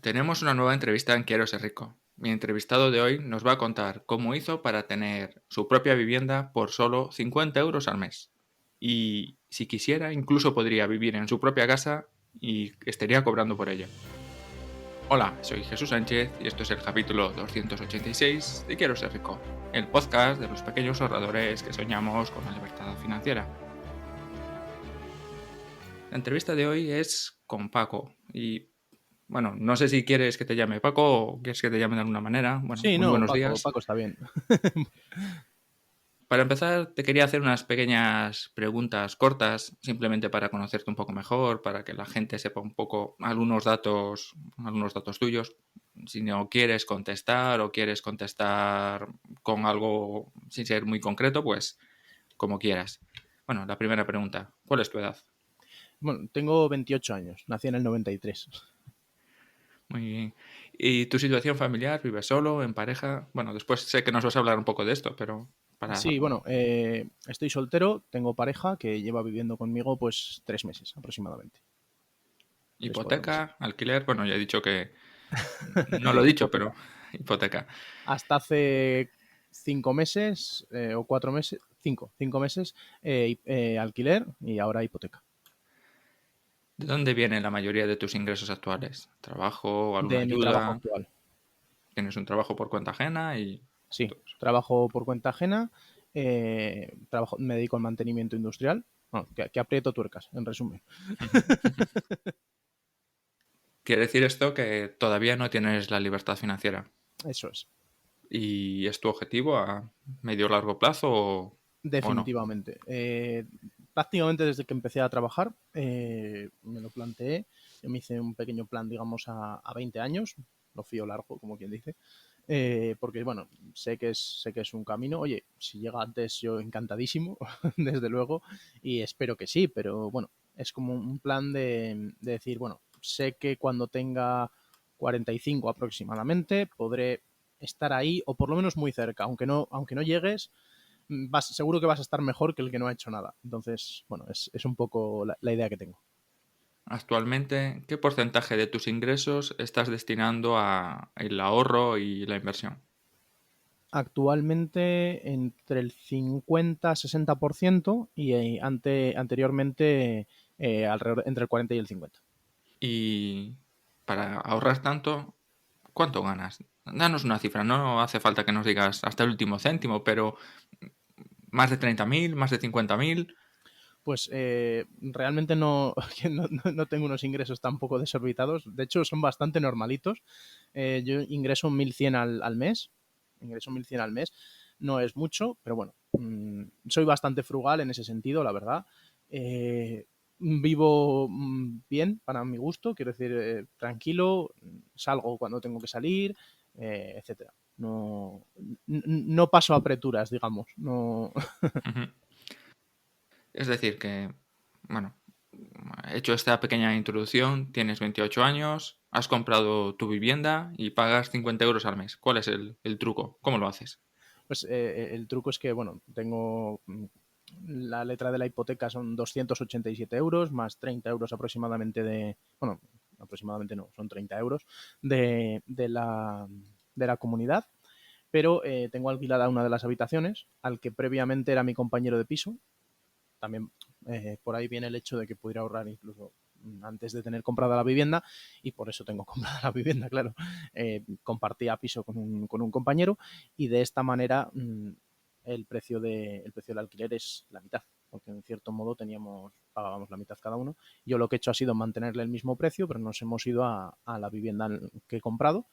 Tenemos una nueva entrevista en Quiero ser rico. Mi entrevistado de hoy nos va a contar cómo hizo para tener su propia vivienda por solo 50 euros al mes. Y si quisiera, incluso podría vivir en su propia casa y estaría cobrando por ello. Hola, soy Jesús Sánchez y esto es el capítulo 286 de Quiero ser rico, el podcast de los pequeños ahorradores que soñamos con la libertad financiera. La entrevista de hoy es con Paco y bueno, no sé si quieres que te llame Paco o quieres que te llame de alguna manera. Bueno, Sí, muy no, buenos Paco, días. Paco está bien. Para empezar, te quería hacer unas pequeñas preguntas cortas, simplemente para conocerte un poco mejor, para que la gente sepa un poco algunos datos tuyos. Si no quieres contestar o quieres contestar con algo sin ser muy concreto, pues como quieras. Bueno, la primera pregunta, ¿cuál es tu edad? Bueno, tengo 28 años, nací en el 93. Muy bien. ¿Y tu situación familiar? ¿Vives solo, en pareja? Bueno, después sé que nos vas a hablar un poco de esto, pero para... Sí, bueno, estoy soltero, tengo pareja que lleva viviendo conmigo pues 3 meses aproximadamente. 3, 4 meses. Hipoteca, alquiler, bueno, ya he dicho que... No lo he dicho, pero Hipoteca. hipoteca. Hasta hace 5 meses o 4 meses, cinco meses, alquiler y ahora hipoteca. ¿De dónde viene la mayoría de tus ingresos actuales? ¿Trabajo, alguna De mi trabajo ayuda? actual. ¿Tienes un trabajo por cuenta ajena? Y Sí, todo eso. trabajo por cuenta ajena, me dedico al mantenimiento industrial. Bueno, que aprieto tuercas, en resumen. Quiere decir esto que todavía no tienes la libertad financiera. Eso es. ¿Y es tu objetivo a medio o largo plazo o no? Definitivamente. Prácticamente desde que empecé a trabajar me lo planteé. Yo me hice un pequeño plan, digamos, a 20 años. Lo fío largo, como quien dice. Porque, bueno, sé que es un camino. Oye, si llega antes, yo encantadísimo, desde luego. Y espero que sí, pero bueno, es como un plan de decir, bueno, sé que cuando tenga 45 aproximadamente podré estar ahí o por lo menos muy cerca, aunque no llegues, seguro que vas a estar mejor que el que no ha hecho nada. Entonces, bueno, es un poco la idea que tengo. Actualmente, ¿qué porcentaje de tus ingresos estás destinando a el ahorro y la inversión? Actualmente entre el 50-60% y anteriormente alrededor entre el 40 y el 50. Y para ahorrar tanto, ¿cuánto ganas? Danos una cifra, no hace falta que nos digas hasta el último céntimo, pero más de 30.000, más de 50.000. Pues realmente no, no tengo unos ingresos tampoco desorbitados. De hecho, son bastante normalitos. Yo ingreso 1.100 al mes. Ingreso 1.100 al mes. No es mucho, pero bueno, soy bastante frugal en ese sentido, la verdad. Vivo bien para mi gusto, quiero decir, tranquilo, salgo cuando tengo que salir, etcétera. No paso apreturas, digamos. No. Ujú. Es decir, que, bueno, hecho esta pequeña introducción, tienes 28 años, has comprado tu vivienda y pagas 50 euros al mes. ¿Cuál es el truco? ¿Cómo lo haces? Pues el truco es que, bueno, tengo la letra de la hipoteca son 287 euros más 30 euros aproximadamente bueno, aproximadamente no, son 30 euros de la comunidad, pero tengo alquilada una de las habitaciones al que previamente era mi compañero de piso. También por ahí viene el hecho de que pudiera ahorrar incluso antes de tener comprada la vivienda, y por eso tengo comprada la vivienda, claro. Compartía piso con un compañero y de esta manera el precio del alquiler es la mitad, porque en cierto modo pagábamos la mitad cada uno. Yo lo que he hecho ha sido mantenerle el mismo precio, pero nos hemos ido a la vivienda que he comprado,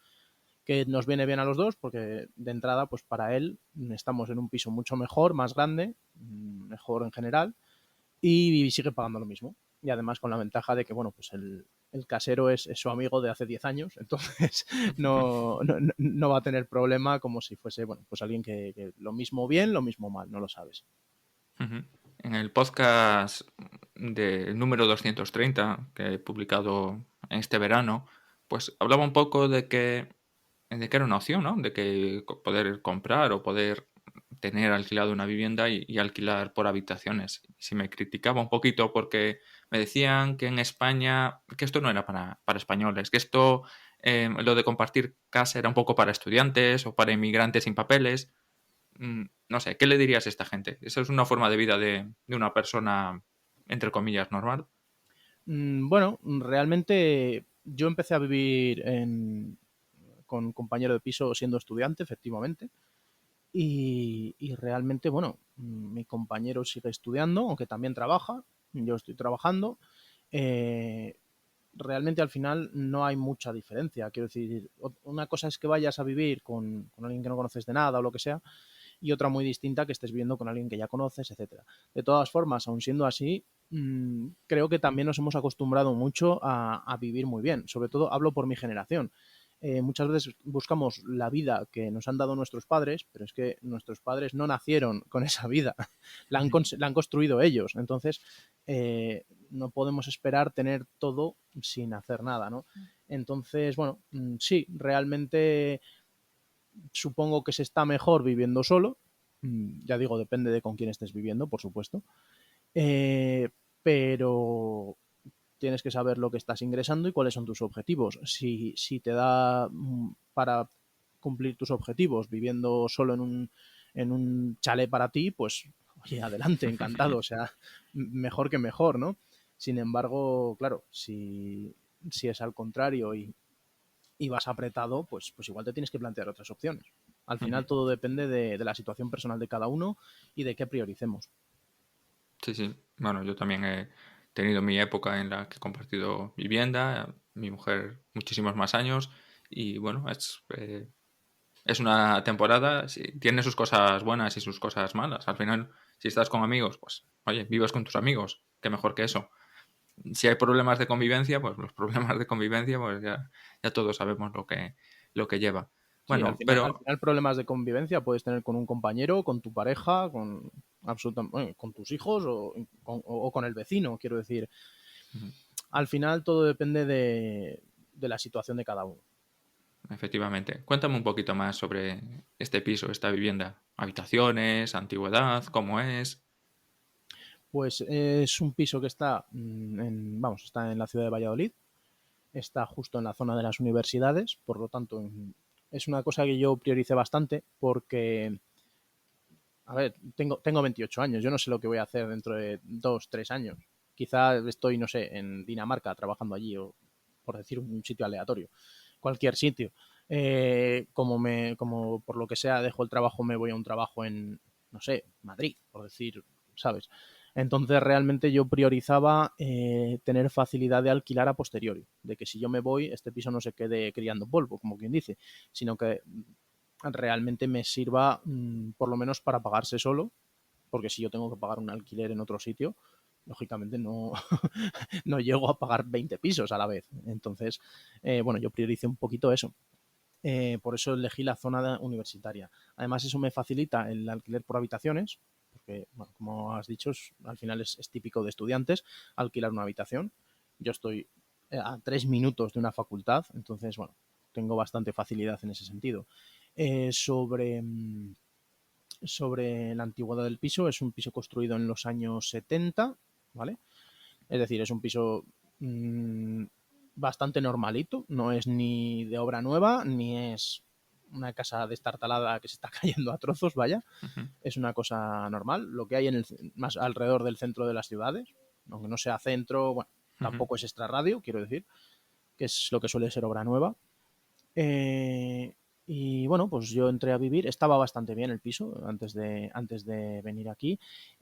que nos viene bien a los dos porque de entrada, pues para él estamos en un piso mucho mejor, más grande, mejor en general, y sigue pagando lo mismo. Y además con la ventaja de que, bueno, pues el casero es su amigo de hace 10 años, entonces no va a tener problema como si fuese, bueno, pues alguien que lo mismo bien, lo mismo mal, no lo sabes. Ujú. En el podcast del número 230 que he publicado este verano, pues hablaba un poco de que era una opción, ¿no? De que poder comprar o poder tener alquilado una vivienda y alquilar por habitaciones. Si me criticaba un poquito porque me decían que en España, que esto no era para españoles, que esto, lo de compartir casa era un poco para estudiantes o para inmigrantes sin papeles. No sé, ¿qué le dirías a esta gente? ¿Eso es una forma de vida de una persona, entre comillas, normal? Bueno, realmente yo empecé a vivir con un compañero de piso siendo estudiante, efectivamente. Y realmente, bueno, mi compañero sigue estudiando, aunque también trabaja, yo estoy trabajando. Eh, realmente al final no hay mucha diferencia. Quiero decir, una cosa es que vayas a vivir con alguien que no conoces de nada o lo que sea, y otra muy distinta que estés viviendo con alguien que ya conoces, etcétera. De todas formas, aun siendo así, creo que también nos hemos acostumbrado mucho a vivir muy bien. Sobre todo hablo por mi generación. Muchas veces buscamos la vida que nos han dado nuestros padres, pero es que nuestros padres no nacieron con esa vida, la han construido ellos. Entonces, no podemos esperar tener todo sin hacer nada, ¿no? Entonces, bueno, sí, realmente supongo que se está mejor viviendo solo. Ya digo, depende de con quién estés viviendo, por supuesto. Eh, pero tienes que saber lo que estás ingresando y cuáles son tus objetivos. Si te da para cumplir tus objetivos viviendo solo en un chalet para ti, pues oye, adelante, encantado. O sea, mejor que mejor, ¿no? Sin embargo, claro, si es al contrario y vas apretado, pues igual te tienes que plantear otras opciones. Al final todo depende de la situación personal de cada uno y de qué prioricemos. Sí, sí. Bueno, yo también he tenido mi época en la que he compartido vivienda, mi mujer muchísimos más años y bueno, es una temporada, sí, tiene sus cosas buenas y sus cosas malas. Al final, si estás con amigos, pues oye, vives con tus amigos, qué mejor que eso. Si hay problemas de convivencia, pues los problemas de convivencia, pues ya todos sabemos lo que lleva. Sí, Bueno, al pero final problemas de convivencia puedes tener con un compañero, con tu pareja, bueno, con tus hijos o con el vecino, quiero decir. ujú, Al final todo depende de la situación de cada uno. efectivamente, cuéntame un poquito más sobre este piso, esta vivienda. Habitaciones, antigüedad, cómo es. Pues es un piso que está está en la ciudad de Valladolid, está justo en la zona de las universidades, por lo tanto es una cosa que yo prioricé bastante porque, a ver, tengo 28 años, yo no sé lo que voy a hacer dentro de 2, 3 años. Quizá estoy, no sé, en Dinamarca trabajando allí o por decir un sitio aleatorio, cualquier sitio. Como por lo que sea dejo el trabajo, me voy a un trabajo en, no sé, Madrid, por decir, ¿sabes? Entonces realmente yo priorizaba tener facilidad de alquilar a posteriori, de que si yo me voy, este piso no se quede criando polvo, como quien dice, sino que realmente me sirva por lo menos para pagarse solo, porque si yo tengo que pagar un alquiler en otro sitio, lógicamente no, no llego a pagar 20 pisos a la vez. Entonces, bueno, yo prioricé un poquito eso. Por eso elegí la zona universitaria. Además, eso me facilita el alquiler por habitaciones, porque, bueno, como has dicho, al final es típico de estudiantes alquilar una habitación. Yo estoy a 3 minutos de una facultad, entonces, bueno, tengo bastante facilidad en ese sentido. Sobre la antigüedad del piso, es un piso construido en los años 70, ¿vale? Es decir, es un piso mmm, bastante normalito, no es ni de obra nueva, ni es una casa destartalada que se está cayendo a trozos, vaya. Ujú, Es una cosa normal, lo que hay más alrededor del centro de las ciudades, aunque no sea centro, bueno, ujú. tampoco es extrarradio, quiero decir, que es lo que suele ser obra nueva. Eh, y bueno, pues yo entré a vivir, estaba bastante bien el piso antes de venir aquí,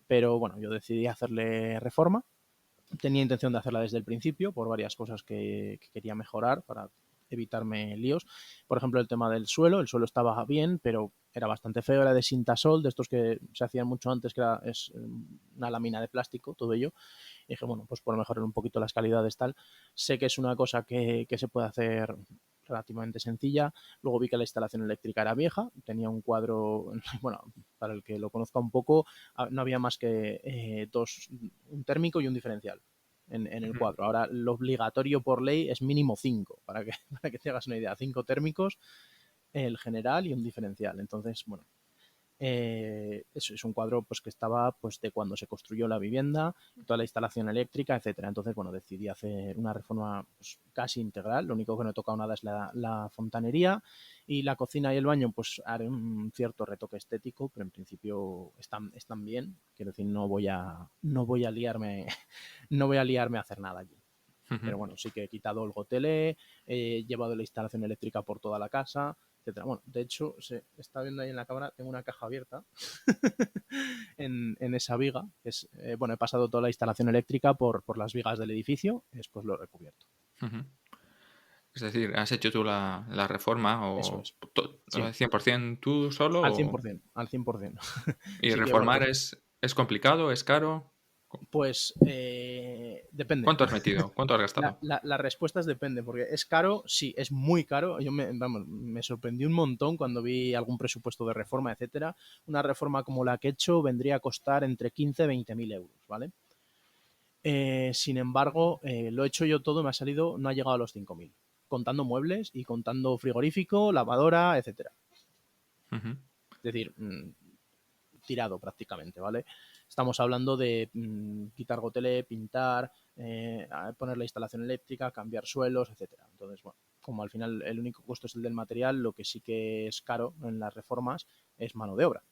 pero bueno, yo decidí hacerle reforma. Tenía intención de hacerla desde el principio por varias cosas que quería mejorar para evitarme líos. Por ejemplo, el tema del suelo. El suelo estaba bien, pero era bastante feo. Era de Sintasol, de estos que se hacían mucho antes, que es una lámina de plástico, todo ello. Y dije, bueno, pues por mejorar un poquito las calidades tal. Sé que es una cosa que se puede hacer relativamente sencilla. Luego vi que la instalación eléctrica era vieja, tenía un cuadro, bueno, para el que lo conozca un poco, no había más que un térmico y un diferencial en el Ujú. cuadro. Ahora, lo obligatorio por ley es mínimo 5, para que te hagas una idea, 5 térmicos, el general y un diferencial. Entonces, bueno, es un cuadro pues que estaba pues de cuando se construyó la vivienda, toda la instalación eléctrica, etcétera. Entonces, bueno, decidí hacer una reforma pues, casi integral. Lo único que no he tocado nada es la fontanería y la cocina y el baño, pues haré un cierto retoque estético, pero en principio están bien. Quiero decir, no voy a liarme, no voy a liarme a hacer nada allí. Ujú. Pero bueno, sí que he quitado el gotelé, he llevado la instalación eléctrica por toda la casa, etcétera. Bueno, de hecho, se está viendo ahí en la cámara, tengo una caja abierta en esa viga. Bueno, he pasado toda la instalación eléctrica por las vigas del edificio y después lo he recubierto. Ujú. Es decir, ¿has hecho tú la reforma Eso o es. Sí, 100% tú solo? al 100%, al 100%. ¿Y Sí que, bueno, reformar es complicado, es caro? pues depende. ¿Cuánto has metido? ¿Cuánto has gastado? La respuesta es depende, porque es caro, sí, es muy caro. Vamos, me sorprendí un montón cuando vi algún presupuesto de reforma, etcétera. Una reforma como la que he hecho vendría a costar entre 15 y 20 mil euros, ¿vale? Sin embargo, lo he hecho yo todo, me ha salido, no ha llegado a los 5.000, contando muebles y contando frigorífico, lavadora, etcétera. Ujú. Es decir, tirado prácticamente, ¿vale? Estamos hablando de quitar gotele, pintar, poner la instalación eléctrica, cambiar suelos, etcétera. Entonces, bueno, como al final el único costo es el del material, lo que sí que es caro en las reformas es mano de obra.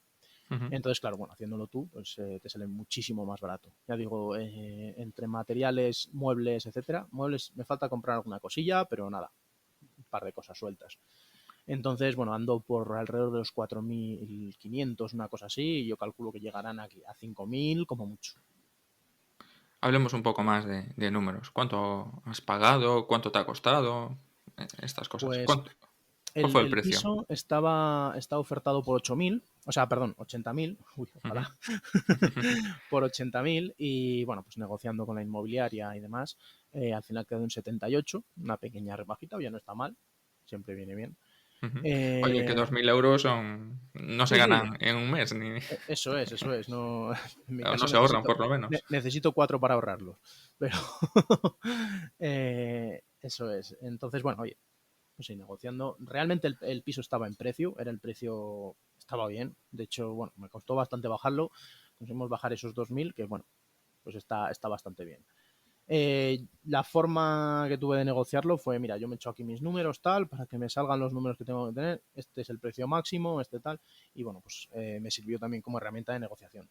Ujú. Entonces, claro, bueno, haciéndolo tú, pues te sale muchísimo más barato. Ya digo, entre materiales, muebles, etcétera. Muebles, me falta comprar alguna cosilla, pero nada, un par de cosas sueltas. Entonces, bueno, ando por alrededor de los 4.500, una cosa así, y yo calculo que llegarán aquí a 5.000 como mucho. Hablemos un poco más de números. ¿Cuánto has pagado? ¿Cuánto te ha costado? Estas cosas. Pues ¿Cuál el, fue el el precio? piso estaba ofertado por 8.000, o sea, perdón, 80.000, uy, Ujú. ojalá, por 80.000 y bueno, pues negociando con la inmobiliaria y demás, al final quedó en 78, una pequeña rebajita, ya no está mal, siempre viene bien. Ujú. Oye, que Eh, 2.000 euros no se sí, sí, ganan en un mes, ni eso es, no, en mi o no caso se ahorran por lo menos. necesito cuatro para ahorrarlos, pero eso es. Entonces, bueno, oye, pues sí, negociando. Realmente el piso estaba en precio, era el precio, estaba bien. De hecho, bueno, me costó bastante bajarlo. Conseguimos bajar esos 2.000, que bueno, pues está bastante bien. La forma que tuve de negociarlo fue, mira, yo me echo aquí mis números, tal, para que me salgan los números que tengo que tener. Este es el precio máximo, este tal. Y bueno, pues me sirvió también como herramienta de negociación.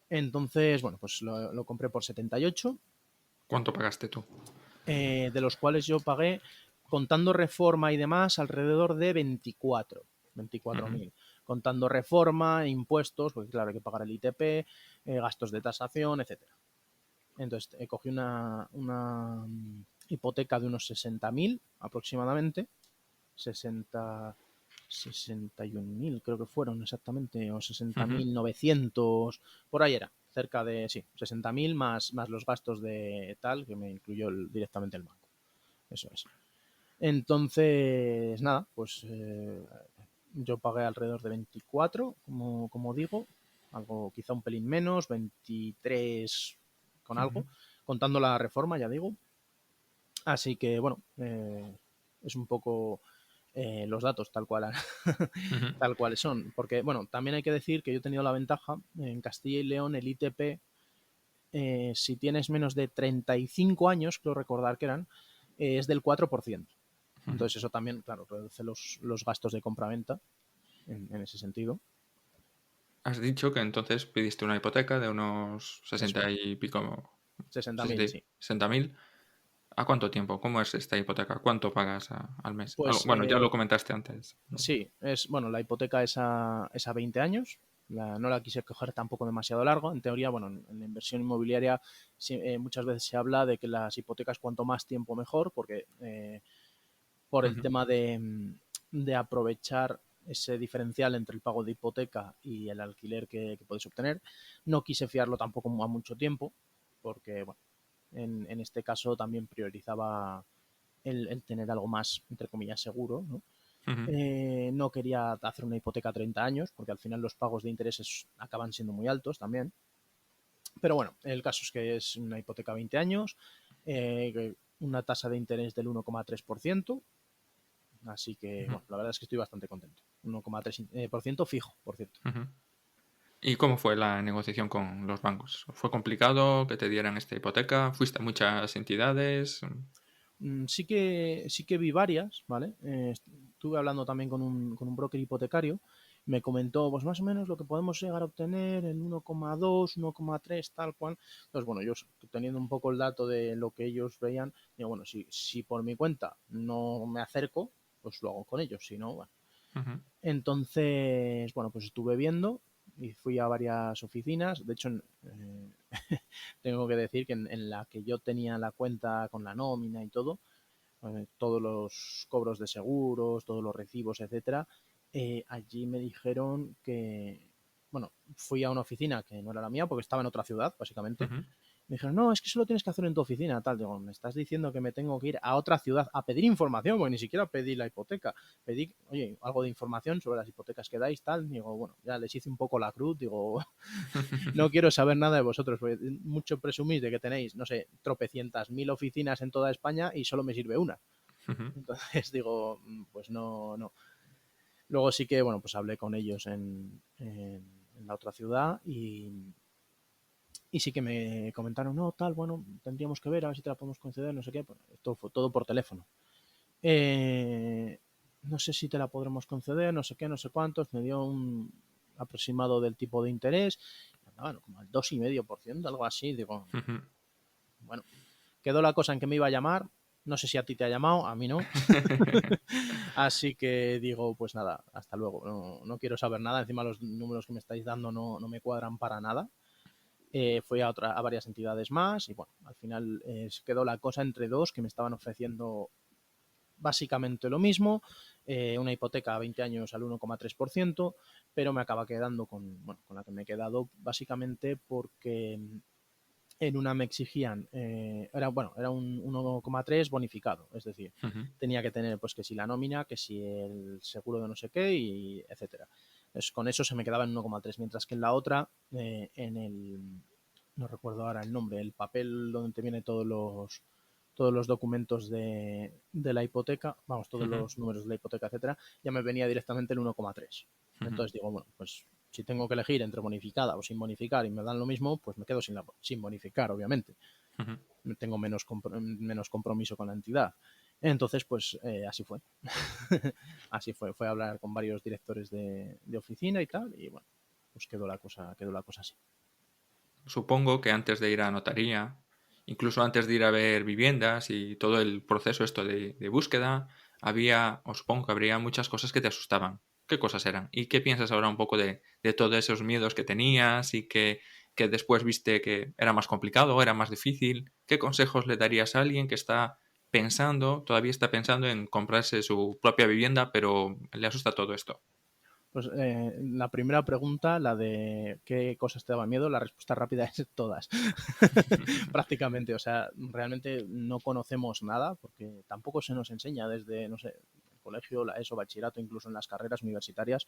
Entonces, bueno, pues lo compré por 78, ¿Cuánto pagaste tú? de los cuales yo pagué, contando reforma y demás, alrededor de 24 Ujú. mil. Contando reforma, impuestos, porque claro, hay que pagar el ITP, gastos de tasación, etcétera. Entonces, cogí una hipoteca de unos 60.000 aproximadamente, 60, 61.000 creo que fueron exactamente, o sesenta Ujú. mil novecientos por ahí era, cerca de, sí, 60.000 más los gastos de tal, que me incluyó directamente el banco. Eso es. Entonces, nada, pues yo pagué alrededor de 24, como digo, algo quizá un pelín menos, 23 con Ujú. algo, contando la reforma, ya digo. Así que, bueno, es un poco los datos tal cual, Ujú. tal cuales son. Porque, bueno, también hay que decir que yo he tenido la ventaja, en Castilla y León el ITP, si tienes menos de 35 años, creo recordar que eran, es del 4%. Ujú. Entonces eso también, claro, reduce los gastos de compraventa en ese sentido. Has dicho que entonces pidiste una hipoteca de unos Eso 60 es. y pico, 60.000, 60, sí. 60.000. ¿A cuánto tiempo? ¿Cómo es esta hipoteca? ¿Cuánto pagas al mes? Pues Bueno, ya lo comentaste antes, ¿no? sí, bueno, la hipoteca es a 20 años. No la quise coger tampoco demasiado largo. En teoría, bueno, en la inversión inmobiliaria sí, muchas veces se habla de que las hipotecas cuanto más tiempo mejor, porque por el Ujú. tema de aprovechar ese diferencial entre el pago de hipoteca y el alquiler que puedes obtener. No quise fiarlo tampoco a mucho tiempo, porque, bueno, en este caso también priorizaba el tener algo más, entre comillas, seguro, ¿no? Ujú. No quería hacer una hipoteca a 30 años, porque al final los pagos de intereses acaban siendo muy altos también. Pero bueno, el caso es que es una hipoteca a 20 años, una tasa de interés del 1,3%, así que Ujú. bueno, la verdad es que estoy bastante contento. 1,3% fijo, por cierto. Ujú. ¿Y cómo fue la negociación con los bancos? ¿Fue complicado que te dieran esta hipoteca? ¿Fuiste a muchas entidades? Sí que vi varias, ¿vale? Estuve hablando también con un broker hipotecario. Me comentó, pues más o menos lo que podemos llegar a obtener en 1,2, 1,3, tal cual. Entonces, bueno, yo teniendo un poco el dato de lo que ellos veían, digo, bueno, si por mi cuenta no me acerco, pues lo hago con ellos. Si no, bueno. Ujú, Entonces, bueno, pues estuve viendo y fui a varias oficinas. De hecho, tengo que decir que en la que yo tenía la cuenta con la nómina y todo, todos los cobros de seguros, todos los recibos, etcétera, allí me dijeron que, bueno, fui a una oficina que no era la mía porque estaba en otra ciudad, básicamente. ujú. Me dijeron, no, es que eso lo tienes que hacer en tu oficina, tal. Digo, me estás diciendo que me tengo que ir a otra ciudad a pedir información, porque ni siquiera pedí la hipoteca. Pedí, oye, algo de información sobre las hipotecas que dais, tal. Digo, bueno, ya les hice un poco la cruz. Digo, no quiero saber nada de vosotros, porque mucho presumís de que tenéis, no sé, tropecientas mil oficinas en toda España y solo me sirve una. Ujú. Entonces digo, pues no, no. Luego sí que, bueno, pues hablé con ellos en la otra ciudad y sí que me comentaron, no, tal, bueno, tendríamos que ver a ver si te la podemos conceder, no sé qué. Pues esto fue todo por teléfono. No sé si te la podremos conceder, no sé qué, no sé cuántos. Me dio un aproximado del tipo de interés. Bueno, como al 2,5%, algo así. Digo, Ujú. bueno, quedó la cosa en que me iba a llamar. No sé si a ti te ha llamado, a mí no. Así que digo, pues nada, hasta luego. No, no quiero saber nada. Encima los números que me estáis dando no me cuadran para nada. Fui a varias entidades más y bueno, al final quedó la cosa entre dos que me estaban ofreciendo básicamente lo mismo, una hipoteca a 20 años al 1,3%, pero me acaba quedando con la que me he quedado básicamente porque en una me exigían, era un 1,3 bonificado, es decir, Ujú. tenía que tener pues que si la nómina, que si el seguro de no sé qué, y etcétera. Con eso se me quedaba en 1,3, mientras que en la otra, no recuerdo ahora el nombre, el papel donde te vienen todos los documentos de la hipoteca, vamos, todos Ujú. los números de la hipoteca, etcétera, ya me venía directamente el 1,3. Ujú. Entonces digo, bueno, pues si tengo que elegir entre bonificada o sin bonificar y me dan lo mismo, pues me quedo sin bonificar, obviamente. Ujú. Tengo menos compromiso con la entidad. Entonces, pues así fue. Así fue. Fue a hablar con varios directores de oficina y tal, y bueno, pues quedó la cosa así. Supongo que antes de ir a notaría, incluso antes de ir a ver viviendas y todo el proceso esto de búsqueda, o supongo que habría muchas cosas que te asustaban. ¿Qué cosas eran? ¿Y qué piensas ahora un poco de todos esos miedos que tenías y que después viste que era más complicado o era más difícil? ¿Qué consejos le darías a alguien que todavía está pensando en comprarse su propia vivienda, pero le asusta todo esto? Pues la primera pregunta, la de qué cosas te daban miedo, la respuesta rápida es todas. Prácticamente, o sea, realmente no conocemos nada porque tampoco se nos enseña desde, no sé, el colegio, la ESO, bachillerato, incluso en las carreras universitarias,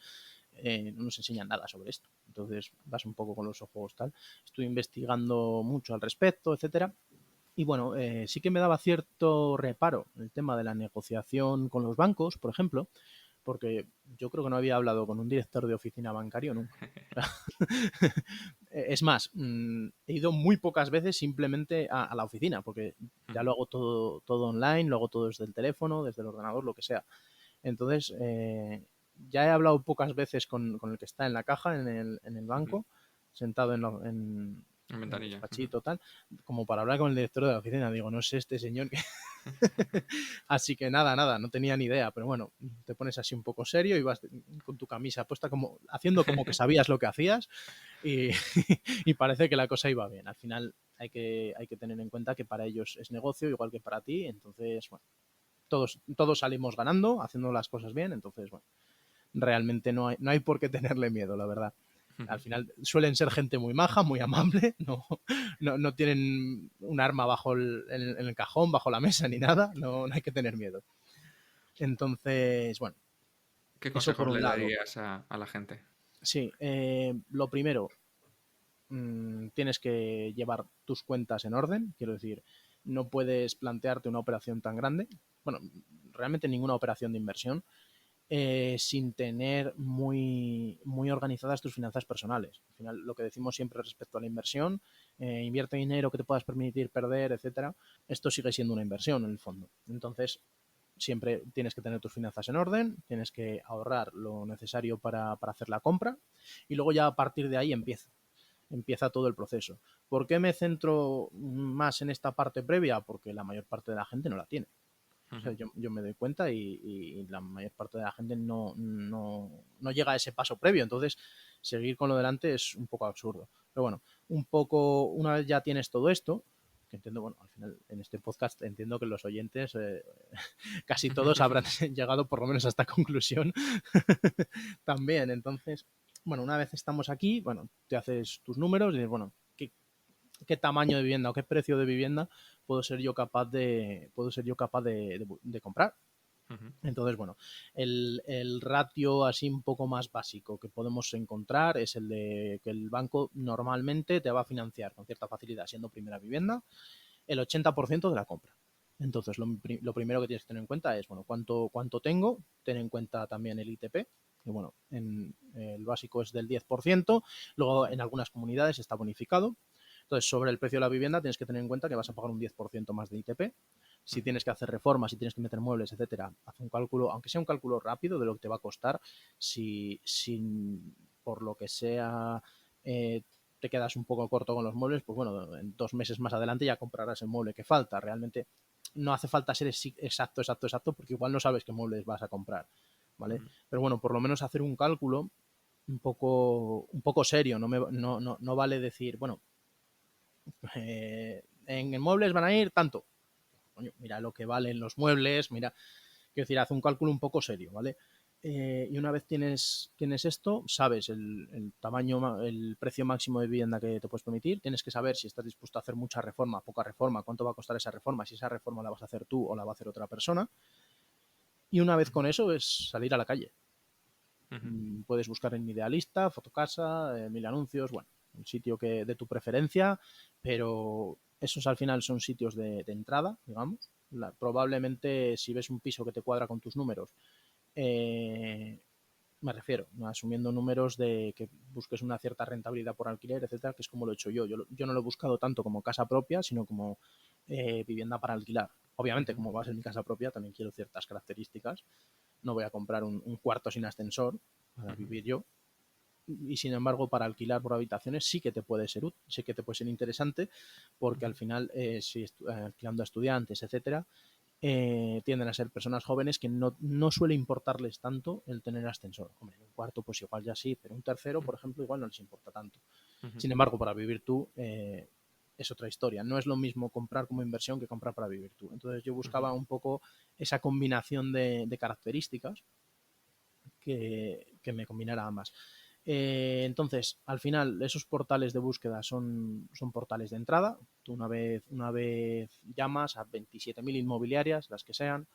no nos enseñan nada sobre esto. Entonces vas un poco con los ojos tal. Estoy investigando mucho al respecto, etcétera. Y bueno, sí que me daba cierto reparo el tema de la negociación con los bancos, por ejemplo, porque yo creo que no había hablado con un director de oficina bancario nunca. Es más, he ido muy pocas veces simplemente a la oficina, porque ya lo hago todo online, lo hago todo desde el teléfono, desde el ordenador, lo que sea. Entonces, ya he hablado pocas veces con el que está en la caja, en el Ujú. banco, sentado en En el ventanilla. Ujú. despachito, tal, como para hablar con el director de la oficina. Digo, no sé, este señor que así que nada, nada, no tenía ni idea, pero bueno, te pones así un poco serio y vas con tu camisa puesta como haciendo como que sabías lo que hacías y, y parece que la cosa iba bien. Al final hay que tener en cuenta que para ellos es negocio igual que para ti, entonces, bueno, todos salimos ganando haciendo las cosas bien, entonces, bueno, realmente no hay por qué tenerle miedo, la verdad. Al Ujú. final suelen ser gente muy maja, muy amable, no tienen un arma en el cajón, bajo la mesa ni nada, no hay que tener miedo. Entonces, bueno, ¿Qué eso por consejos un le lado. darías a la gente? Sí, lo primero, tienes que llevar tus cuentas en orden, quiero decir, no puedes plantearte una operación tan grande, bueno, realmente ninguna operación de inversión, sin tener muy organizadas tus finanzas personales. Al final, lo que decimos siempre respecto a la inversión, invierte dinero que te puedas permitir perder, etcétera, esto sigue siendo una inversión en el fondo. Entonces, siempre tienes que tener tus finanzas en orden, tienes que ahorrar lo necesario para hacer la compra y luego ya a partir de ahí empieza todo el proceso. ¿Por qué me centro más en esta parte previa? Porque la mayor parte de la gente no la tiene. O sea, yo me doy cuenta y la mayor parte de la gente no llega a ese paso previo. Entonces, seguir con lo delante es un poco absurdo. Pero bueno, un poco, una vez ya tienes todo esto, que entiendo, bueno, al final en este podcast entiendo que los oyentes, casi todos habrán llegado por lo menos a esta conclusión también. Entonces, bueno, una vez estamos aquí, bueno, te haces tus números y dices, bueno, qué tamaño de vivienda o qué precio de vivienda puedo ser yo capaz de comprar. Entonces, bueno, el ratio así un poco más básico que podemos encontrar es el de que el banco normalmente te va a financiar con cierta facilidad, siendo primera vivienda, el 80% de la compra. Entonces, lo primero que tienes que tener en cuenta es, bueno, cuánto tengo, ten en cuenta también el ITP, que bueno, el básico es del 10%, luego en algunas comunidades está bonificado. Entonces, sobre el precio de la vivienda tienes que tener en cuenta que vas a pagar un 10% más de ITP. Si tienes que hacer reformas, si tienes que meter muebles, etcétera, haz un cálculo, aunque sea un cálculo rápido de lo que te va a costar, si por lo que sea te quedas un poco corto con los muebles, pues bueno, en 2 meses más adelante ya comprarás el mueble que falta. Realmente no hace falta ser exacto, porque igual no sabes qué muebles vas a comprar, ¿vale? Pero bueno, por lo menos hacer un cálculo un poco serio. No vale decir, bueno, en muebles van a ir tanto. Coño, mira lo que valen los muebles, mira, quiero decir, haz un cálculo un poco serio, ¿vale? Y una vez tienes esto, sabes el tamaño, el precio máximo de vivienda que te puedes permitir, tienes que saber si estás dispuesto a hacer mucha reforma, poca reforma, cuánto va a costar esa reforma, si esa reforma la vas a hacer tú o la va a hacer otra persona. Y una vez con eso es salir a la calle. Puedes buscar en Idealista, Fotocasa, Mil Anuncios, bueno, un sitio de tu preferencia, pero esos al final son sitios de entrada, digamos. Probablemente si ves un piso que te cuadra con tus números, me refiero, asumiendo números de que busques una cierta rentabilidad por alquiler, etcétera, que es como lo he hecho yo. Yo no lo he buscado tanto como casa propia, sino como vivienda para alquilar. Obviamente, como va a ser mi casa propia, también quiero ciertas características. No voy a comprar un cuarto sin ascensor para vivir yo. Y sin embargo, para alquilar por habitaciones sí que te puede ser útil, sí que te puede ser interesante, porque al final, si alquilando a estudiantes, etcétera, tienden a ser personas jóvenes que no suele importarles tanto el tener ascensor. Hombre, un cuarto pues igual ya sí, pero un tercero, por ejemplo, igual no les importa tanto. Sin embargo, para vivir tú es otra historia. No es lo mismo comprar como inversión que comprar para vivir tú. Entonces yo buscaba un poco esa combinación de características que me combinara ambas. Entonces, al final, esos portales de búsqueda son portales de entrada. Tú una vez llamas a 27.000 inmobiliarias, las que sean,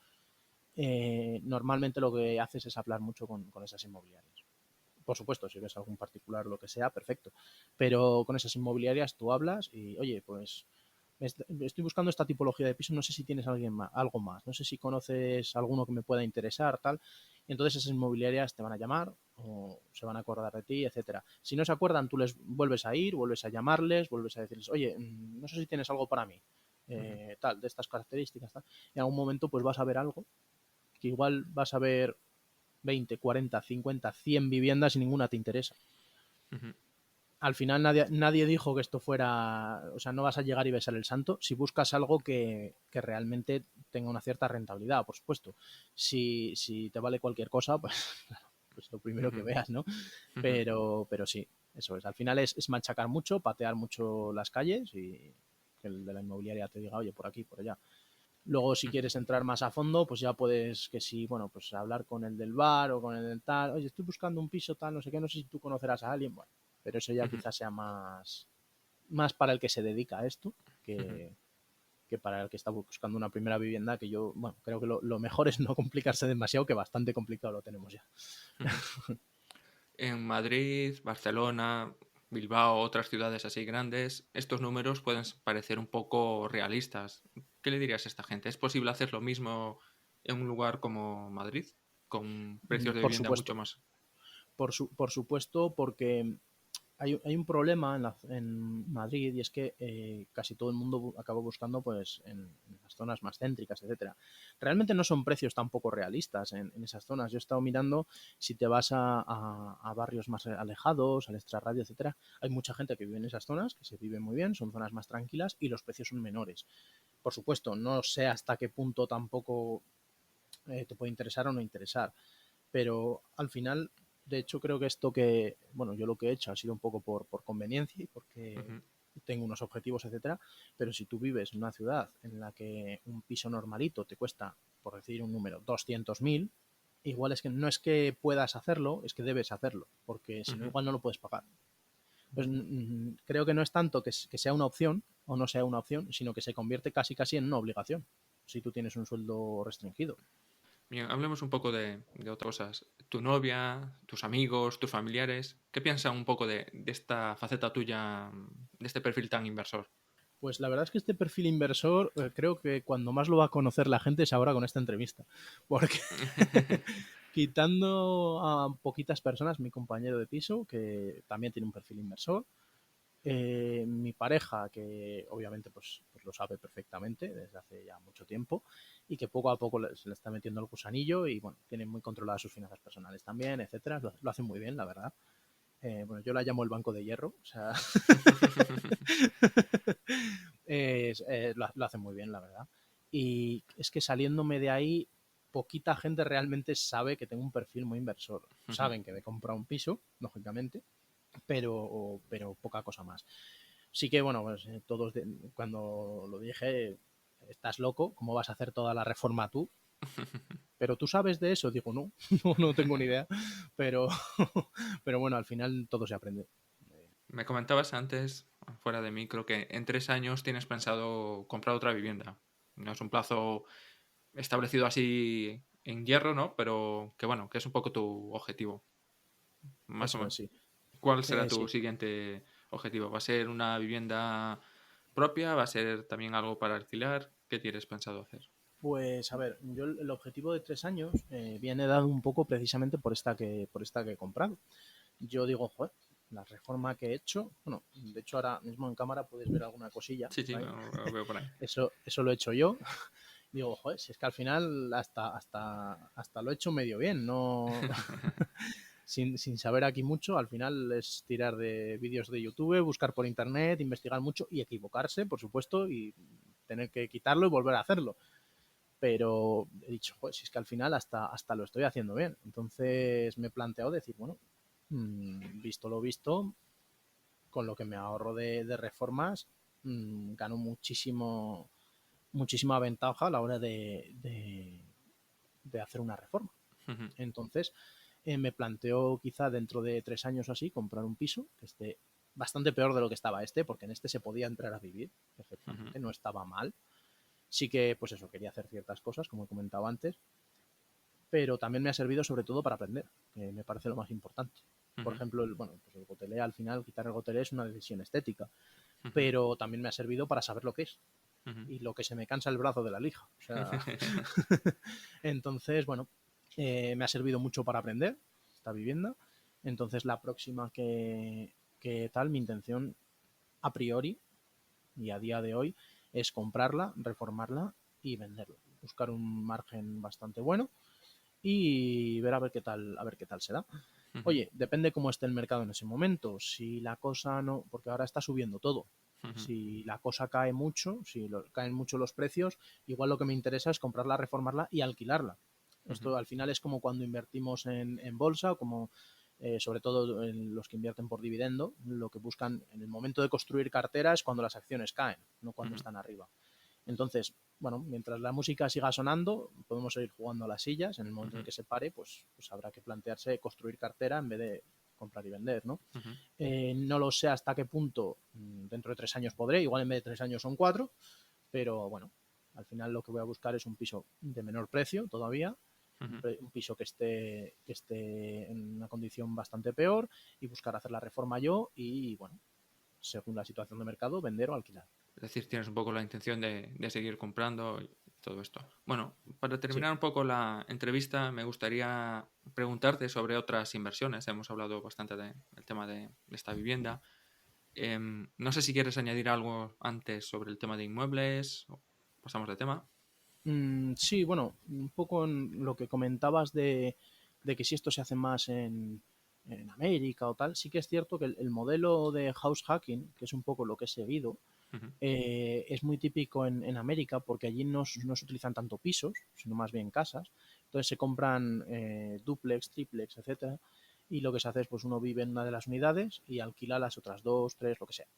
normalmente lo que haces es hablar mucho con esas inmobiliarias. Por supuesto, si ves algún particular, lo que sea, perfecto. Pero con esas inmobiliarias tú hablas y, oye, pues estoy buscando esta tipología de piso, no sé si tienes algo más, no sé si conoces alguno que me pueda interesar, tal. Y entonces esas inmobiliarias te van a llamar o se van a acordar de ti, etcétera. Si no se acuerdan, tú les vuelves a ir, vuelves a llamarles, vuelves a decirles, oye, no sé si tienes algo para mí, tal, de estas características, tal. Y en algún momento pues vas a ver algo, que igual vas a ver 20, 40, 50, 100 viviendas y ninguna te interesa. Al final nadie dijo que esto fuera, o sea, no vas a llegar y besar el santo si buscas algo que realmente tenga una cierta rentabilidad, por supuesto. Si te vale cualquier cosa, pues lo primero que veas, ¿no? Pero sí, eso es. Al final es machacar mucho, patear mucho las calles y que el de la inmobiliaria te diga, oye, por aquí, por allá. Luego, si quieres entrar más a fondo, pues ya puedes, que sí, bueno, pues hablar con el del bar o con el del tal, oye, estoy buscando un piso tal, no sé qué, no sé si tú conocerás a alguien, bueno, pero eso ya quizás sea más para el que se dedica a esto que para el que está buscando una primera vivienda, que yo, bueno, creo que lo mejor es no complicarse demasiado, que bastante complicado lo tenemos ya. En Madrid, Barcelona, Bilbao, otras ciudades así grandes, estos números pueden parecer un poco realistas. ¿Qué le dirías a esta gente? ¿Es posible hacer lo mismo en un lugar como Madrid? con precios de Por vivienda mucho supuesto, más. por supuesto, porque hay un problema en Madrid y es que casi todo el mundo acaba buscando pues en las zonas más céntricas, etcétera. Realmente no son precios tampoco realistas en esas zonas. Yo he estado mirando si te vas a barrios más alejados, al extrarradio, etcétera. Hay mucha gente que vive en esas zonas, que se vive muy bien, son zonas más tranquilas y los precios son menores. Por supuesto, no sé hasta qué punto tampoco te puede interesar o no interesar. Pero al final, de hecho, creo que esto que, bueno, yo lo que he hecho ha sido un poco por conveniencia y porque Ujú. tengo unos objetivos, etcétera, pero si tú vives en una ciudad en la que un piso normalito te cuesta, por decir un número, 200.000, igual es que no es que puedas hacerlo, es que debes hacerlo, porque si no, Ujú. igual no lo puedes pagar. Pues creo que no es tanto que sea una opción o no sea una opción, sino que se convierte casi casi en una obligación si tú tienes un sueldo restringido. Bien, hablemos un poco de otras cosas. Tu novia, tus amigos, tus familiares, ¿qué piensan un poco de esta faceta tuya, de este perfil tan inversor? Pues la verdad es que este perfil inversor creo que cuando más lo va a conocer la gente es ahora con esta entrevista. Porque quitando a poquitas personas, mi compañero de piso, que también tiene un perfil inversor, mi pareja, que obviamente pues lo sabe perfectamente desde hace ya mucho tiempo y que poco a poco se le está metiendo el gusanillo y bueno, tiene muy controladas sus finanzas personales también, etcétera. Lo hace muy bien, la verdad. Bueno, yo la llamo el banco de hierro, o sea, lo hacen muy bien, la verdad. Y es que saliéndome de ahí, poquita gente realmente sabe que tengo un perfil muy inversor. Saben que me he comprado un piso, lógicamente, pero poca cosa más. Sí que, bueno, pues, cuando lo dije, estás loco, ¿cómo vas a hacer toda la reforma tú? Pero tú sabes de eso, digo, no, no tengo ni idea, pero, pero bueno, al final todo se aprende. Me comentabas antes, fuera de micro, que en 3 años tienes pensado comprar otra vivienda. No es un plazo establecido así en hierro, ¿no? Pero que bueno, que es un poco tu objetivo, más o Eso es, menos. sí. ¿Cuál será tu Sí, siguiente objetivo? ¿Va a ser una vivienda propia? ¿Va a ser también algo para alquilar? ¿Qué tienes pensado hacer? pues a ver, yo el objetivo de 3 años viene dado un poco precisamente por esta que he comprado. Yo digo, joder, la reforma que he hecho, bueno, de hecho ahora mismo en cámara puedes ver alguna cosilla Sí, por sí, ahí. lo veo por ahí. Eso lo he hecho yo. Digo, joder, si es que al final hasta lo he hecho medio bien, no sin saber aquí mucho, al final es tirar de vídeos de YouTube, buscar por internet, investigar mucho y equivocarse, por supuesto, y tener que quitarlo y volver a hacerlo. Pero he dicho, joder, si es que al final hasta lo estoy haciendo bien. Entonces me he planteado decir, bueno, visto lo visto, con lo que me ahorro de reformas, gano muchísima ventaja a la hora de hacer una reforma. Entonces, me planteo quizá dentro de 3 años o así comprar un piso que esté bastante peor de lo que estaba este, porque en este se podía entrar a vivir perfectamente, no estaba mal. Sí que, pues eso, quería hacer ciertas cosas, como he comentado antes, pero también me ha servido sobre todo para aprender, que me parece lo más importante. Por ejemplo, bueno, pues el gotelé al final, quitar el gotelé es una decisión estética, pero también me ha servido para saber lo que es y lo que se me cansa el brazo de la lija. O sea, entonces, bueno, me ha servido mucho para aprender esta vivienda. Entonces, la próxima que tal, mi intención a priori y a día de hoy es comprarla, reformarla y venderla. Buscar un margen bastante bueno y ver a ver qué tal se da. Oye, depende cómo esté el mercado en ese momento. Si la cosa no, porque ahora está subiendo todo. Si la cosa cae mucho, si caen mucho los precios, igual lo que me interesa es comprarla, reformarla y alquilarla. Esto al final es como cuando invertimos en bolsa o como sobre todo en los que invierten por dividendo, lo que buscan en el momento de construir cartera es cuando las acciones caen, no cuando están arriba. Entonces, bueno, mientras la música siga sonando, podemos seguir jugando a las sillas. En el momento en el que se pare, pues habrá que plantearse construir cartera en vez de comprar y vender, ¿no? No lo sé hasta qué punto dentro de 3 años podré, igual en vez de 3 años son 4, pero bueno, al final lo que voy a buscar es un piso de menor precio todavía, un piso que esté en una condición bastante peor y buscar hacer la reforma yo y, bueno, según la situación de mercado, vender o alquilar. Es decir, tienes un poco la intención de seguir comprando, todo esto. Bueno, para Sí. terminar un poco la entrevista, me gustaría preguntarte sobre otras inversiones. Hemos hablado bastante del tema de esta vivienda. No sé si quieres añadir algo antes sobre el tema de inmuebles. O pasamos de tema. Sí, bueno, un poco en lo que comentabas de que si esto se hace más en América o tal, sí que es cierto que el modelo de house hacking, que es un poco lo que he seguido, Ujú, es muy típico en América porque allí no se utilizan tanto pisos, sino más bien casas. Entonces se compran duplex, triplex, etcétera, y lo que se hace es pues uno vive en una de las unidades y alquila las otras dos, tres, lo que sea.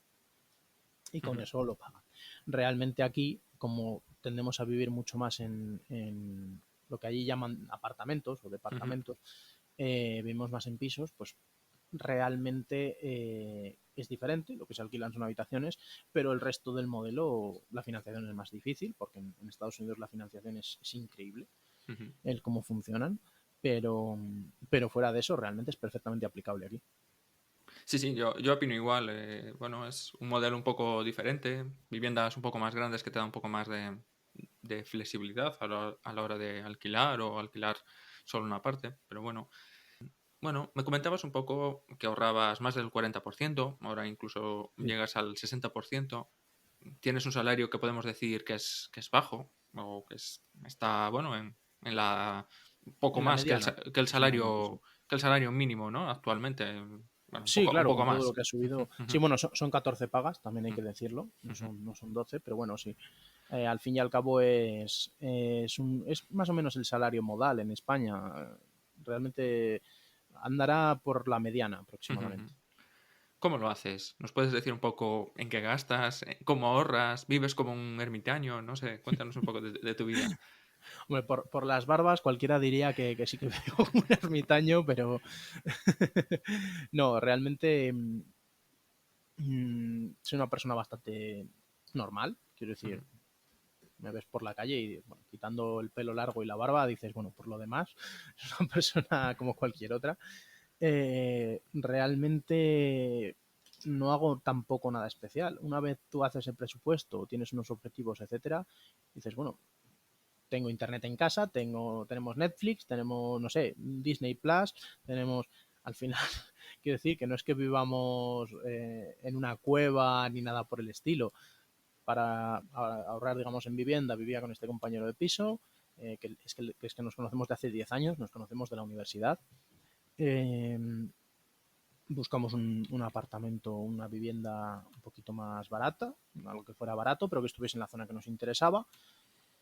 Y con ujú, eso lo paga. Realmente aquí, como tendemos a vivir mucho más en lo que allí llaman apartamentos o ujú. departamentos, vivimos más en pisos, pues realmente es diferente, lo que se alquilan son habitaciones, pero el resto del modelo, la financiación es más difícil, porque en Estados Unidos la financiación es increíble, Ujú. el cómo funcionan, pero fuera de eso realmente es perfectamente aplicable aquí. Sí, sí, yo opino igual. Bueno, es un modelo un poco diferente, viviendas un poco más grandes que te dan un poco más de flexibilidad a la hora de alquilar o alquilar solo una parte. Pero bueno, me comentabas un poco que ahorrabas más del 40%, ahora incluso Sí. llegas al 60%. Tienes un salario que podemos decir que es bajo o está, bueno, en la poco En la más que mediana, aproximadamente, sí. que el salario mínimo, ¿no? Actualmente, bueno, Sí, un claro, poco con todo lo más. que ha subido. Ujú, Sí, bueno, son 14 pagas, también hay ujú, que decirlo, no ujú. son, no son 12, pero bueno, sí. Al fin y al cabo es más o menos el salario modal en España. Realmente andará por la mediana Ujú, ujú. aproximadamente. ¿Cómo lo haces? ¿Nos puedes decir un poco en qué gastas? ¿Cómo ahorras? ¿Vives como un ermitaño? No sé, cuéntanos un poco de tu vida. Hombre, por las barbas cualquiera diría que sí que veo un ermitaño, pero no, realmente soy una persona bastante normal, quiero Ujú, decir, me ves por la calle y, bueno, quitando el pelo largo y la barba, dices, bueno, por lo demás, es una persona como cualquier otra. Realmente no hago tampoco nada especial. Una vez tú haces el presupuesto, tienes unos objetivos, etcétera, dices, bueno, tengo internet en casa, tenemos Netflix, tenemos, no sé, Disney Plus, tenemos, al final, quiero decir que no es que vivamos en una cueva ni nada por el estilo. Para ahorrar, digamos, en vivienda, vivía con este compañero de piso, que es que nos conocemos de hace 10 años, nos conocemos de la universidad. Eh, Buscamos un apartamento, una vivienda un poquito más barata, algo que fuera barato, pero que estuviese en la zona que nos interesaba.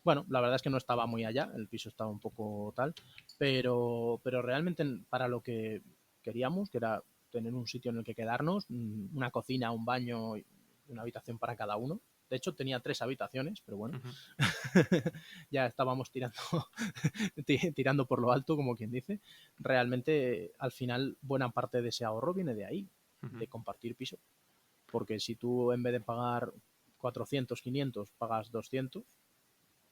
Bueno, la verdad es que no estaba muy allá, el piso estaba un poco tal, pero realmente para lo que queríamos, que era tener un sitio en el que quedarnos, una cocina, un baño y una habitación para cada uno. De hecho, tenía 3 habitaciones, pero bueno, ujú, ya estábamos tirando por lo alto, como quien dice. Realmente, al final, buena parte de ese ahorro viene de ahí, ujú, de compartir piso. Porque si tú en vez de pagar 400, 500, pagas 200,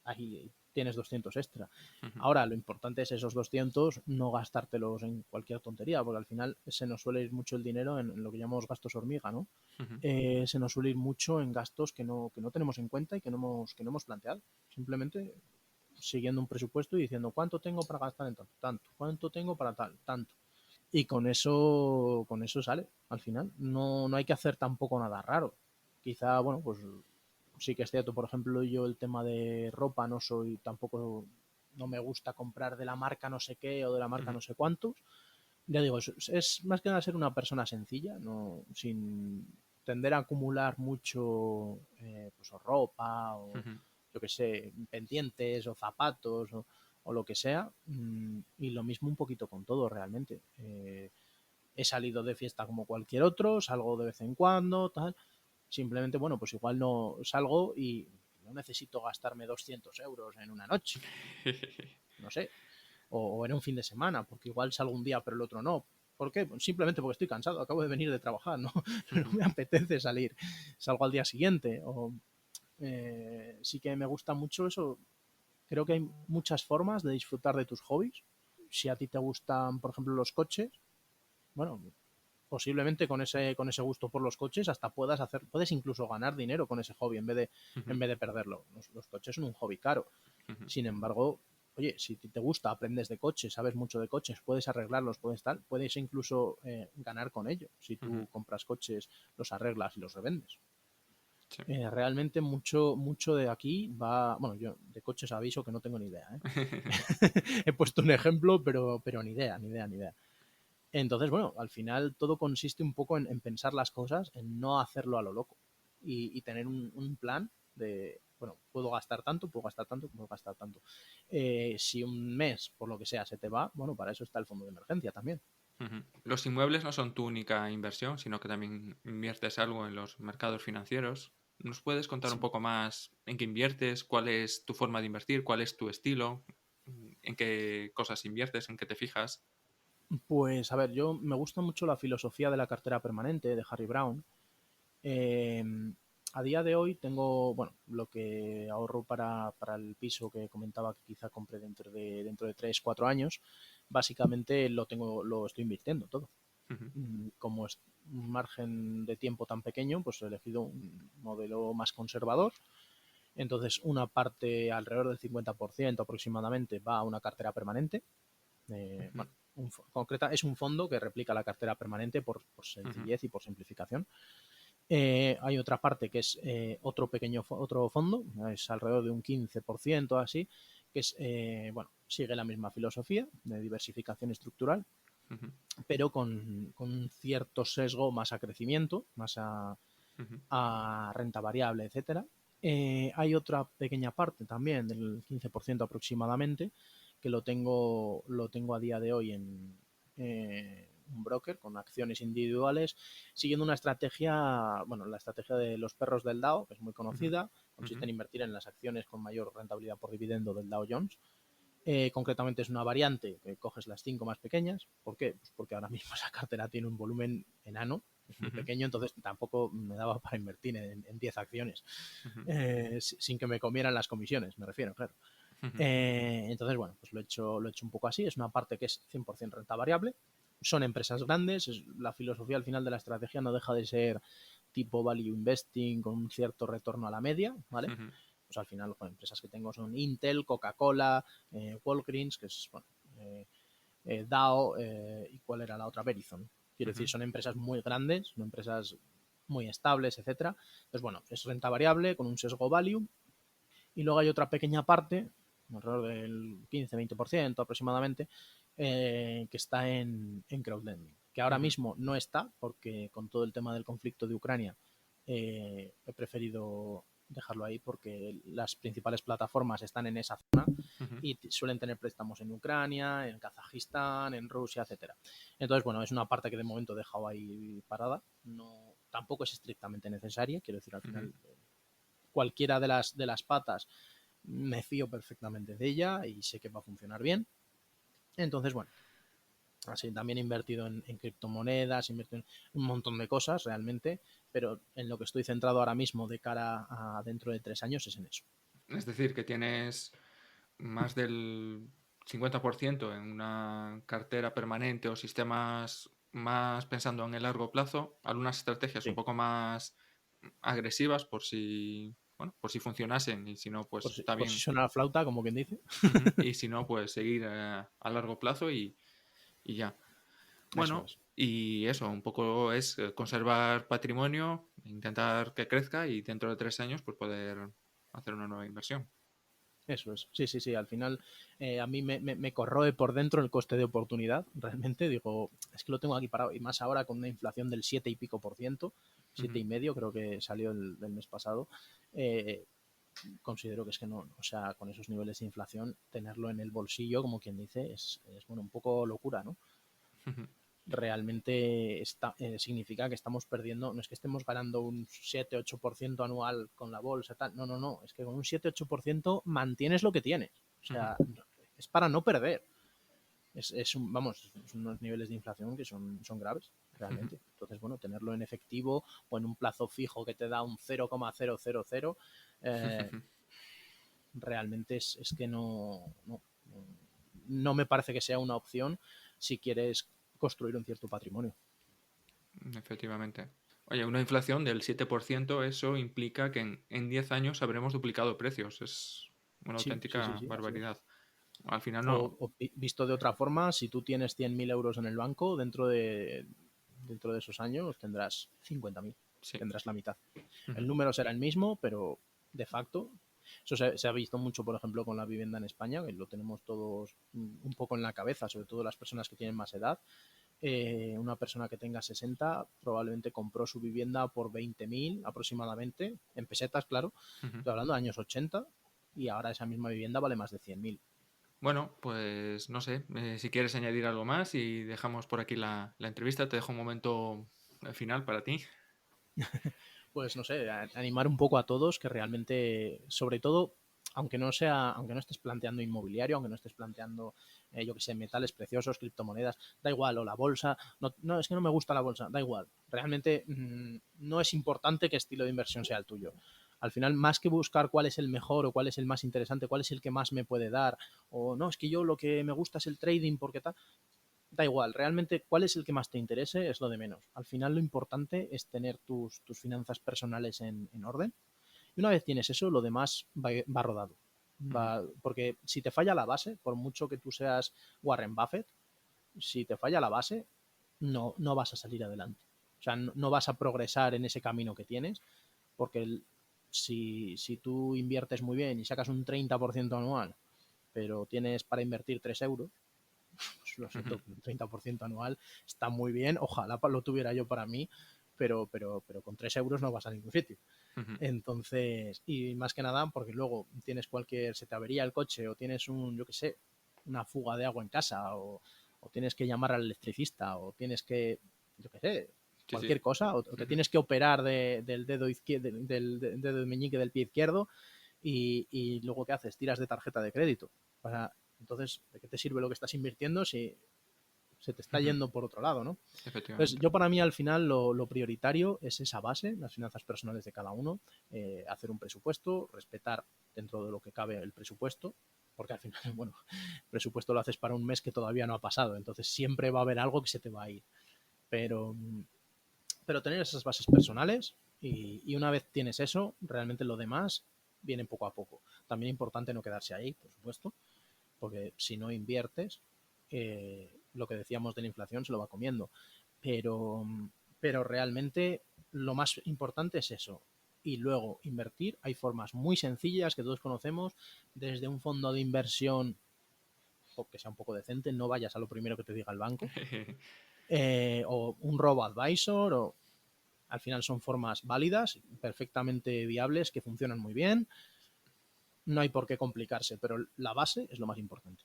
ahí tienes 200 extra. ujú. Ahora, lo importante es esos 200 no gastártelos en cualquier tontería, porque al final se nos suele ir mucho el dinero en lo que llamamos gastos hormiga, ¿no? Ujú. Se nos suele ir mucho en gastos que no tenemos en cuenta y que no hemos planteado. Simplemente siguiendo un presupuesto y diciendo cuánto tengo para gastar en tanto, tanto, cuánto tengo para tal, tanto. Y con eso sale, al final. No hay que hacer tampoco nada raro. Quizá, bueno, pues sí que es cierto, por ejemplo, yo el tema de ropa no soy tampoco, no me gusta comprar de la marca no sé qué o de la marca Ujú, no sé cuántos. Ya digo, es más que nada ser una persona sencilla, no sin tender a acumular mucho pues o ropa o ujú. yo que sé, pendientes o zapatos o lo que sea. Y lo mismo un poquito con todo realmente. He salido de fiesta como cualquier otro, salgo de vez en cuando, tal. Simplemente, bueno, pues igual no salgo y no necesito gastarme 200 euros en una noche, no sé, o en un fin de semana, porque igual salgo un día pero el otro no. ¿Por qué? Pues simplemente porque estoy cansado, acabo de venir de trabajar, ¿no? No Ujú, me apetece salir, salgo al día siguiente. Sí que me gusta mucho eso. Creo que hay muchas formas de disfrutar de tus hobbies. Si a ti te gustan, por ejemplo, los coches, bueno, posiblemente con ese gusto por los coches hasta puedes incluso ganar dinero con ese hobby en vez de, ujú. en vez de perderlo. Los coches son un hobby caro. Ujú, Sin embargo, oye, si te gusta, aprendes de coches, sabes mucho de coches, puedes arreglarlos, puedes incluso ganar con ello. Si ujú, tú compras coches, los arreglas y los revendes. sí. Realmente mucho de aquí va, bueno, yo de coches aviso que no tengo ni idea, ¿eh? He puesto un ejemplo, pero ni idea, ni idea, ni idea. Entonces, bueno, al final todo consiste un poco en pensar las cosas, en no hacerlo a lo loco y tener un plan de, bueno, puedo gastar tanto, puedo gastar tanto, puedo gastar tanto. Si un mes, por lo que sea, se te va, bueno, para eso está el fondo de emergencia también. Ujú. Los inmuebles no son tu única inversión, sino que también inviertes algo en los mercados financieros. ¿Nos puedes contar un Sí. poco más en qué inviertes? ¿Cuál es tu forma de invertir? ¿Cuál es tu estilo? ¿En qué cosas inviertes? ¿En qué te fijas? Pues a ver, yo me gusta mucho la filosofía de la cartera permanente de Harry Brown. Eh, a día de hoy tengo, bueno, lo que ahorro para el piso que comentaba que quizá compre dentro de 3 4 años, básicamente lo estoy invirtiendo todo. Ujú, Como es un margen de tiempo tan pequeño, pues he elegido un modelo más conservador. Entonces, una parte, alrededor del 50% aproximadamente, va a una cartera permanente. ujú, Bueno, concreta, es un fondo que replica la cartera permanente por ujú, sencillez y por simplificación. Hay otra parte que es otro fondo, es alrededor de un 15% así, que es, bueno, sigue la misma filosofía de diversificación estructural, ujú, pero con un cierto sesgo más a crecimiento, más ujú, a renta variable, etcétera. Hay otra pequeña parte también, del 15% aproximadamente, que lo tengo a día de hoy en un broker con acciones individuales, siguiendo una estrategia, bueno, la estrategia de los perros del Dow, que es muy ujú, conocida, ujú, consiste en invertir en las acciones con mayor rentabilidad por dividendo del Dow Jones. Concretamente es una variante que coges las 5 más pequeñas. ¿Por qué? Pues porque ahora mismo esa cartera tiene un volumen enano, es muy ujú, pequeño, entonces tampoco me daba para invertir en 10 acciones, ujú, sin que me comieran las comisiones, me refiero, claro. ujú, Entonces, bueno, pues lo he hecho un poco así. Es una parte que es 100% renta variable. Son empresas grandes. La filosofía al final de la estrategia no deja de ser tipo value investing con un cierto retorno a la media, ¿vale? ujú, Pues al final, las empresas que tengo son Intel, Coca-Cola, Walgreens, que es, bueno, Dow, ¿y cuál era la otra? Verizon. Quiero decir, ujú, son empresas muy grandes, son empresas muy estables, etcétera. Entonces, bueno, es renta variable con un sesgo value. Y luego hay otra pequeña parte, alrededor del 15-20% aproximadamente, que está en crowdlending, que ahora ujú, mismo no está porque con todo el tema del conflicto de Ucrania he preferido dejarlo ahí porque las principales plataformas están en esa zona ujú, y suelen tener préstamos en Ucrania, en Kazajistán, en Rusia, etcétera. Entonces, bueno, es una parte que de momento he dejado ahí parada. No, tampoco es estrictamente necesaria, quiero decir, al ujú. final cualquiera de las patas me fío perfectamente de ella y sé que va a funcionar bien. Entonces, bueno, así también he invertido en criptomonedas, he invertido en un montón de cosas realmente, pero en lo que estoy centrado ahora mismo de cara a dentro de 3 años es en eso. Es decir, que tienes más del 50% en una cartera permanente o sistemas más pensando en el largo plazo, algunas estrategias un Sí, poco más agresivas por si, bueno, por si funcionasen y si no, por pues si, está por si bien. suena la flauta, como quien dice. Ujú. Y si no, pues seguir a largo plazo y ya. Eso Bueno, es. y eso, un poco es conservar patrimonio, intentar que crezca y dentro de 3 años pues poder hacer una nueva inversión. Eso es. Sí, sí, sí. Al final a mí me corroe por dentro el coste de oportunidad. Realmente digo, es que lo tengo aquí parado. Y más ahora con una inflación del 7 y pico por ciento, siete Ujú, y medio creo que salió el mes pasado. eh, Considero que es que no, o sea, con esos niveles de inflación, tenerlo en el bolsillo, como quien dice, es bueno, un poco locura, ¿no? ujú, Realmente significa que estamos perdiendo, no es que estemos ganando un 7-8% anual con la bolsa, tal, no, no, no, es que con un 7-8% mantienes lo que tienes, o ujú, sea, es para no perder. Vamos, son unos niveles de inflación que son graves, ujú. realmente. Entonces, bueno, tenerlo en efectivo o en un plazo fijo que te da un 0,000, eh, realmente es que no me parece que sea una opción si quieres construir un cierto patrimonio. Efectivamente. Oye, una inflación del 7%, eso implica que en 10 años habremos duplicado precios. Es una Sí, sí, sí, auténtica sí, así es. barbaridad. Al final no. O visto de otra forma, si tú tienes 100.000 euros en el banco, dentro de esos años tendrás 50.000, Sí. tendrás la mitad. El Ujú. número será el mismo, pero de facto, eso se ha visto mucho, por ejemplo, con la vivienda en España, que lo tenemos todos un poco en la cabeza, sobre todo las personas que tienen más edad. Una persona que tenga 60 probablemente compró su vivienda por 20.000 aproximadamente, en pesetas, claro, Ujú. estoy hablando de años 80, y ahora esa misma vivienda vale más de 100.000. Bueno, pues no sé, si quieres añadir algo más y dejamos por aquí la entrevista, te dejo un momento final para ti. Pues no sé, animar un poco a todos que realmente, sobre todo, aunque no estés planteando inmobiliario, aunque no estés planteando, yo que sé, metales preciosos, criptomonedas, da igual, o la bolsa, no, no, es que no me gusta la bolsa, da igual. Realmente no es importante qué estilo de inversión sea el tuyo. Al final, más que buscar cuál es el mejor o cuál es el más interesante, cuál es el que más me puede dar, o no, es que yo lo que me gusta es el trading porque tal, da igual, realmente cuál es el que más te interese es lo de menos. Al final lo importante es tener tus finanzas personales en orden. Y una vez tienes eso, lo demás va rodado. Ujú. Porque si te falla la base, por mucho que tú seas Warren Buffett, si te falla la base, no vas a salir adelante. O sea, no vas a progresar en ese camino que tienes, porque si tú inviertes muy bien y sacas un 30% anual, pero tienes para invertir 3 euros, pues lo Ujú. siento, un 30% anual está muy bien, ojalá lo tuviera yo para mí, pero con 3 euros no vas a ningún sitio. Ujú. Entonces, y más que nada, porque luego tienes se te avería el coche o tienes yo qué sé, una fuga de agua en casa o tienes que llamar al electricista o tienes que, yo qué sé, Sí, sí. cualquier cosa, o te Ujú. tienes que operar del dedo izquierdo, del dedo meñique del pie izquierdo y luego ¿qué haces? Tiras de tarjeta de crédito. Entonces, ¿de qué te sirve lo que estás invirtiendo si se te está Ujú. yendo por otro lado, ¿no? Entonces, Efectivamente. yo para mí al final lo prioritario es esa base, las finanzas personales de cada uno, hacer un presupuesto, respetar dentro de lo que cabe el presupuesto, porque al final, bueno, el presupuesto lo haces para un mes que todavía no ha pasado, entonces siempre va a haber algo que se te va a ir. Pero, pero tener esas bases personales y una vez tienes eso, realmente lo demás viene poco a poco. También es importante no quedarse ahí, por supuesto, porque si no inviertes, lo que decíamos de la inflación se lo va comiendo. Pero, pero realmente lo más importante es eso. Y luego invertir, hay formas muy sencillas que todos conocemos, desde un fondo de inversión o que sea un poco decente, no vayas a lo primero que te diga el banco, o un robo advisor, o al final son formas válidas, perfectamente viables, que funcionan muy bien. No hay por qué complicarse, pero la base es lo más importante.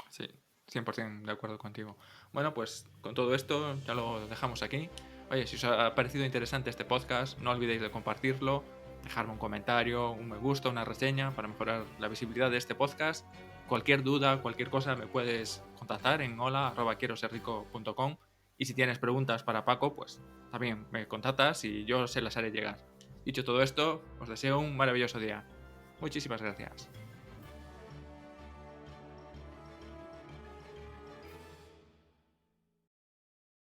Sí, 100% de acuerdo contigo. Bueno, pues con todo esto ya lo dejamos aquí. Oye, si os ha parecido interesante este podcast, no olvidéis de compartirlo, dejarme un comentario, un me gusta, una reseña para mejorar la visibilidad de este podcast. Cualquier duda, cualquier cosa me puedes contactar en hola@quieroserrico.com y si tienes preguntas para Paco, pues también me contactas y yo se las haré llegar. Dicho todo esto, os deseo un maravilloso día. Muchísimas gracias.